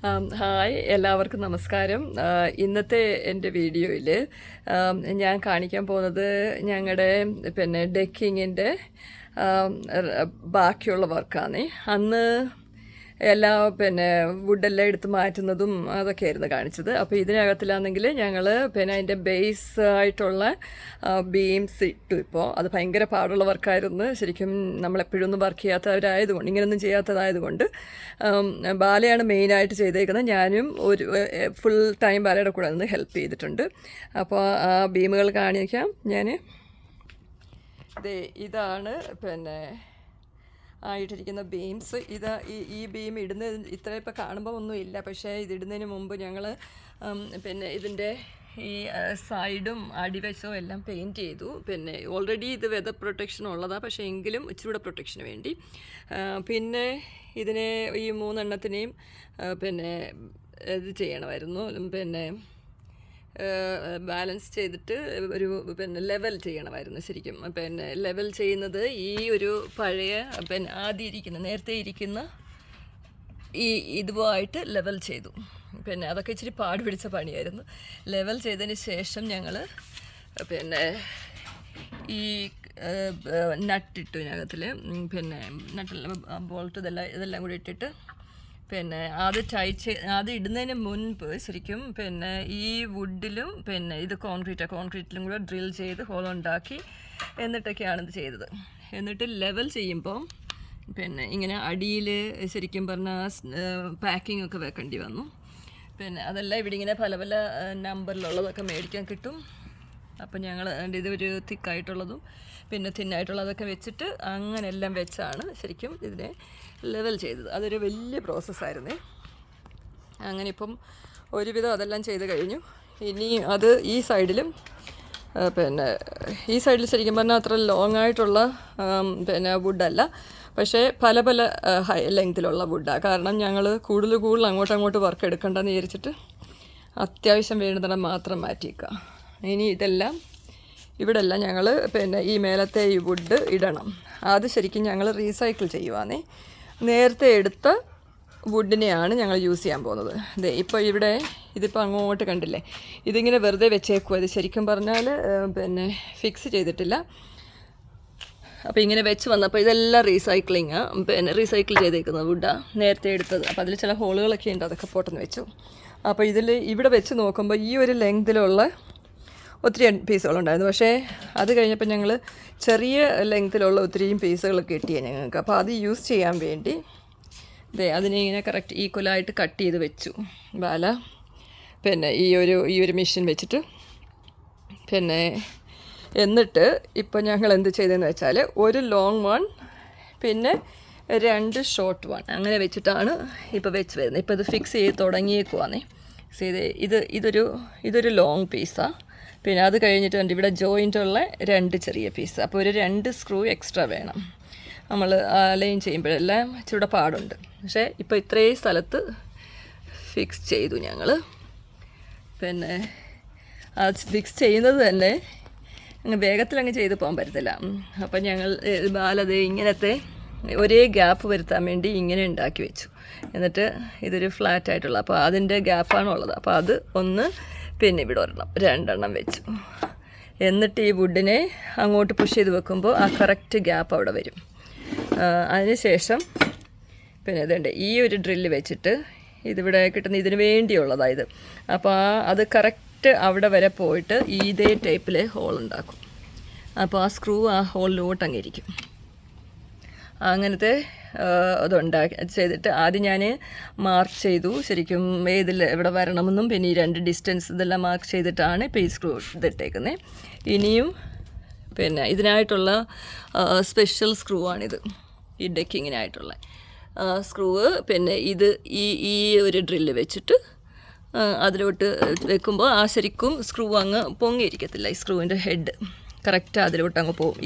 Hi എല്ലാവർക്കും നമസ്കാരം. ഇന്നത്തെ എൻ്റെ വീഡിയോയിൽ ഞാൻ കാണിക്കാൻ പോകുന്നത് ഞങ്ങളുടെ ഡെക്കിങ്ങിൻ്റെ ബാക്കിയുള്ള വർക്കാണ്. അന്ന് എല്ലാ വുഡെല്ലാം എടുത്ത് മാറ്റുന്നതും അതൊക്കെയായിരുന്നു കാണിച്ചത്. അപ്പോൾ ഇതിനകത്തിലാണെങ്കിൽ ഞങ്ങൾ അതിൻ്റെ ബേസ് ആയിട്ടുള്ള ബീംസ് ഇട്ടു. ഇപ്പോൾ അത് ഭയങ്കര പാടുള്ള വർക്കായിരുന്നു. ശരിക്കും നമ്മളെപ്പോഴും ഒന്നും വർക്ക് ചെയ്യാത്തവരായതുകൊണ്ട്, ഇങ്ങനെയൊന്നും ചെയ്യാത്തതായതുകൊണ്ട് ബാലയാണ് മെയിനായിട്ട് ചെയ്തേക്കുന്നത്. ഞാനും ഒരു ഫുൾ ടൈം ബാലയുടെ കൂടെ നിന്ന് ഹെൽപ്പ് ചെയ്തിട്ടുണ്ട്. അപ്പോൾ ആ ബീമുകൾ കാണിക്കാം ഞാൻ. ഇതാണ് ആയിട്ടിരിക്കുന്ന ബീംസ്. ഈ ബീം ഇടുന്നത് ഇത്ര ഇപ്പോൾ കാണുമ്പോൾ ഒന്നും ഇല്ല, പക്ഷേ ഇതിടുന്നതിന് മുമ്പ് ഞങ്ങൾ ഇതിൻ്റെ ഈ സൈഡും അടിവശവും എല്ലാം പെയിൻറ്റ് ചെയ്തു. ഓൾറെഡി ഇത് വെതർ പ്രൊട്ടക്ഷൻ ഉള്ളതാണ്, പക്ഷേ എങ്കിലും ഇച്ചിരൂടെ പ്രൊട്ടക്ഷന് വേണ്ടി. പിന്നെ ഇതിനെ ഈ മൂന്നെണ്ണത്തിനെയും ഇത് ചെയ്യണമായിരുന്നു, ബാലൻസ് ചെയ്തിട്ട് ഒരു ലെവൽ ചെയ്യണമായിരുന്നു. ശരിക്കും ലെവൽ ചെയ്യുന്നത് ഈ ഒരു പഴയ ആദ്യം ഇരിക്കുന്ന നേരത്തെ ഇരിക്കുന്ന ഇതുമായിട്ട് ലെവൽ ചെയ്തു. അതൊക്കെ ഇച്ചിരി പാട് പിടിച്ച പണിയായിരുന്നു. ലെവൽ ചെയ്തതിന് ശേഷം ഞങ്ങൾ ഈ നട്ടിട്ടു ഇതിനകത്തിൽ, നട്ടെല്ലാം ബോൾട്ട് ഇതെല്ലാം കൂടി ഇട്ടിട്ട് അത് ഇടുന്നതിന് മുൻപ് ശരിക്കും ഈ വുഡിലും ഇത് കോൺക്രീറ്റിലും കൂടെ ഡ്രിൽ ചെയ്ത് ഹോളുണ്ടാക്കി എന്നിട്ടൊക്കെയാണ് ഇത് ചെയ്തത്. എന്നിട്ട് ലെവൽ ചെയ്യുമ്പോൾ ഇങ്ങനെ അടിയിൽ ശരിക്കും പറഞ്ഞാൽ പാക്കിംഗ് ഒക്കെ വെക്കേണ്ടി വന്നു. അതെല്ലാം ഇവിടെ ഇങ്ങനെ പല പല നമ്പറിലുള്ളതൊക്കെ മേടിക്കാൻ കിട്ടും. അപ്പം ഞങ്ങൾ ഇതൊരു തിക്കായിട്ടുള്ളതും തിന്നായിട്ടുള്ളതൊക്കെ വെച്ചിട്ട് അങ്ങനെ എല്ലാം വെച്ചാണ് ശരിക്കും ഇതിനെ ലെവൽ ചെയ്തത്. അതൊരു വലിയ പ്രോസസ്സായിരുന്നേ. അങ്ങനെ ഇപ്പം ഒരുവിധം അതെല്ലാം ചെയ്ത് കഴിഞ്ഞു. ഇനി അത് ഈ സൈഡിലും ഈ സൈഡിൽ ശരിക്കും പറഞ്ഞാൽ അത്ര ലോങ് ആയിട്ടുള്ള വുഡല്ല, പക്ഷേ പല പല ഹൈ ലെങ്തിലുള്ള വുഡാണ്. കാരണം ഞങ്ങൾ കൂടുതൽ അങ്ങോട്ട് വർക്ക് എടുക്കണ്ടെന്ന് വിചാരിച്ചിട്ട് അത്യാവശ്യം വേണ്ടുന്നിടം മാത്രം മാറ്റിയേക്കുക. ഇനി ഇവിടെ എല്ലാം ഞങ്ങൾ ഈ മേലത്തെ ഈ വുഡ് ഇടണം. അത് ശരിക്കും ഞങ്ങൾ റീസൈക്കിൾ ചെയ്യുവാന്നേ. നേരത്തെ എടുത്ത വുഡിനെയാണ് ഞങ്ങൾ യൂസ് ചെയ്യാൻ പോകുന്നത്. ഇപ്പോൾ ഇതിപ്പോൾ അങ്ങോട്ട് കണ്ടില്ലേ, ഇതിങ്ങനെ വെറുതെ വെച്ചേക്കുക. ഇത് ശരിക്കും പറഞ്ഞാൽ ഫിക്സ് ചെയ്തിട്ടില്ല. അപ്പോൾ ഇങ്ങനെ വെച്ച് വന്നപ്പോൾ ഇതെല്ലാം റീസൈക്കിൾ ചെയ്തേക്കുന്ന വുഡാണ് നേരത്തെ എടുത്തത്. അപ്പോൾ അതിൽ ചില ഹോളുകളൊക്കെ ഉണ്ട്, അതൊക്കെ പോട്ടെന്ന് വെച്ചു. അപ്പോൾ ഇവിടെ വെച്ച് നോക്കുമ്പോൾ ഈ ഒരു ലെങ്തിലുള്ള ഒത്തിരി പീസുകളുണ്ടായിരുന്നു. പക്ഷേ അത് കഴിഞ്ഞപ്പോൾ ഞങ്ങൾ ചെറിയ ലെങ്ത്തിലുള്ള ഒത്തിരിയും പീസുകൾ കിട്ടിയാണ് ഞങ്ങൾക്ക്. അപ്പോൾ അത് യൂസ് ചെയ്യാൻ വേണ്ടി അതിനെ ഇങ്ങനെ കറക്റ്റ് ഈക്വലായിട്ട് കട്ട് ചെയ്ത് വെച്ചു ബാല. ഈ ഒരു മെഷീൻ വെച്ചിട്ട് എന്നിട്ട് ഇപ്പോൾ ഞങ്ങൾ എന്ത് ചെയ്തതെന്ന് വെച്ചാൽ ഒരു ലോങ് വൺ 2 ഷോർട്ട് വൺ അങ്ങനെ വെച്ചിട്ടാണ് ഇപ്പോൾ വെച്ച് വരുന്നത്. ഇപ്പോൾ ഇത് ഫിക്സ് ചെയ്ത് തുടങ്ങിയേക്കുവാന്നേ. ഇതൊരു ലോങ് പീസാണ്. അത് കഴിഞ്ഞിട്ട് ഇവിടെ ജോയിൻ്റുള്ള 2 ചെറിയ പീസ്. അപ്പോൾ ഒരു 2 സ്ക്രൂ എക്സ്ട്രാ വേണം. നമ്മൾ അലൈൻ ചെയ്യുമ്പോഴെല്ലാം ഇച്ചിരി പാടുണ്ട്. പക്ഷേ ഇപ്പോൾ ഇത്രയും സ്ഥലത്ത് ഫിക്സ് ചെയ്തു ഞങ്ങൾ. അത് ഫിക്സ് ചെയ്യുന്നത് തന്നെ വേഗത്തിലങ്ങ് ചെയ്ത് പോകാൻ പറ്റത്തില്ല. അപ്പം ഞങ്ങൾ ബാലത് ഇങ്ങനത്തെ ഒരേ ഗ്യാപ്പ് വരുത്താൻ വേണ്ടി ഇങ്ങനെ ഉണ്ടാക്കി വെച്ചു. എന്നിട്ട് ഇതൊരു ഫ്ലാറ്റായിട്ടുള്ള, അപ്പോൾ അതിൻ്റെ ഗ്യാപ്പാണുള്ളത്. അപ്പോൾ അത് ഒന്ന് ഇവിടെ ഒരെണ്ണം 2 എണ്ണം വെച്ചു. എന്നിട്ട് ഈ വുഡിനെ അങ്ങോട്ട് പുഷ് ചെയ്ത് വെക്കുമ്പോൾ ആ കറക്റ്റ് ഗ്യാപ്പ് അവിടെ വരും. അതിന് ശേഷം ഇതുണ്ട് ഈ ഒരു ഡ്രില്ല് വെച്ചിട്ട് ഇതിവിടെ കിട്ടുന്ന ഇതിന് വേണ്ടിയുള്ളതായത്. അപ്പോൾ അത് കറക്റ്റ് അവിടെ വരെ പോയിട്ട് ഇതേ ടൈപ്പിലെ ഹോൾ ഉണ്ടാക്കും. അപ്പോൾ ആ സ്ക്രൂ ആ ഹോളിലോട്ട് അങ്ങിരിക്കും. അങ്ങനത്തെ ചെയ്തിട്ട് ആദ്യം ഞാൻ മാർക്ക് ചെയ്തു ശരിക്കും എവിടെ വരണമെന്നും ഈ 2 ഡിസ്റ്റൻസ് ഇതെല്ലാം മാർക്ക് ചെയ്തിട്ടാണ് ഇപ്പോൾ ഈ സ്ക്രൂ ഇതിട്ടേക്കുന്നത്. ഇനിയും ഇതിനായിട്ടുള്ള സ്പെഷ്യൽ സ്ക്രൂ ആണിത്, ഈ ഡെക്കിങ്ങിനായിട്ടുള്ള സ്ക്രൂ. ഇത് ഈ ഒരു ഡ്രില്ല് വെച്ചിട്ട് അതിലോട്ട് വെക്കുമ്പോൾ ആ ശരിക്കും സ്ക്രൂ അങ്ങ് പൊങ്ങിയിരിക്കത്തില്ല. ഈ സ്ക്രൂവിൻ്റെ ഹെഡ് കറക്റ്റ് അതിലോട്ട് അങ്ങ് പോകും.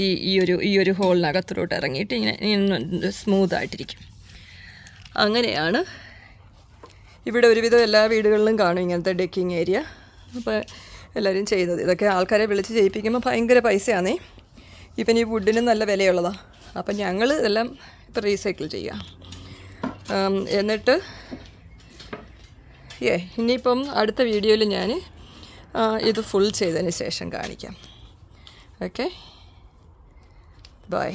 ഈ ഒരു ഹോളിനകത്തിലോട്ട് ഇറങ്ങിയിട്ട് ഇങ്ങനെ സ്മൂത്തായിട്ടിരിക്കും. അങ്ങനെയാണ് ഇവിടെ ഒരുവിധം എല്ലാ വീടുകളിലും കാണും ഇങ്ങനത്തെ ഡെക്കിങ് ഏരിയ. അപ്പോൾ എല്ലാവരും ചെയ്യുന്നത് ഇതൊക്കെ ആൾക്കാരെ വിളിച്ച് ചെയ്യിപ്പിക്കുമ്പോൾ ഭയങ്കര പൈസയാണേ. ഈ വുഡിന് നല്ല വിലയുള്ളതാണ്. അപ്പം ഞങ്ങൾ ഇതെല്ലാം ഇപ്പോൾ റീസൈക്കിൾ ചെയ്യുക. എന്നിട്ട് ഇനിയിപ്പം അടുത്ത വീഡിയോയിൽ ഞാൻ ഇത് ഫുൾ ചെയ്തതിന് ശേഷം കാണിക്കാം. Okay, by.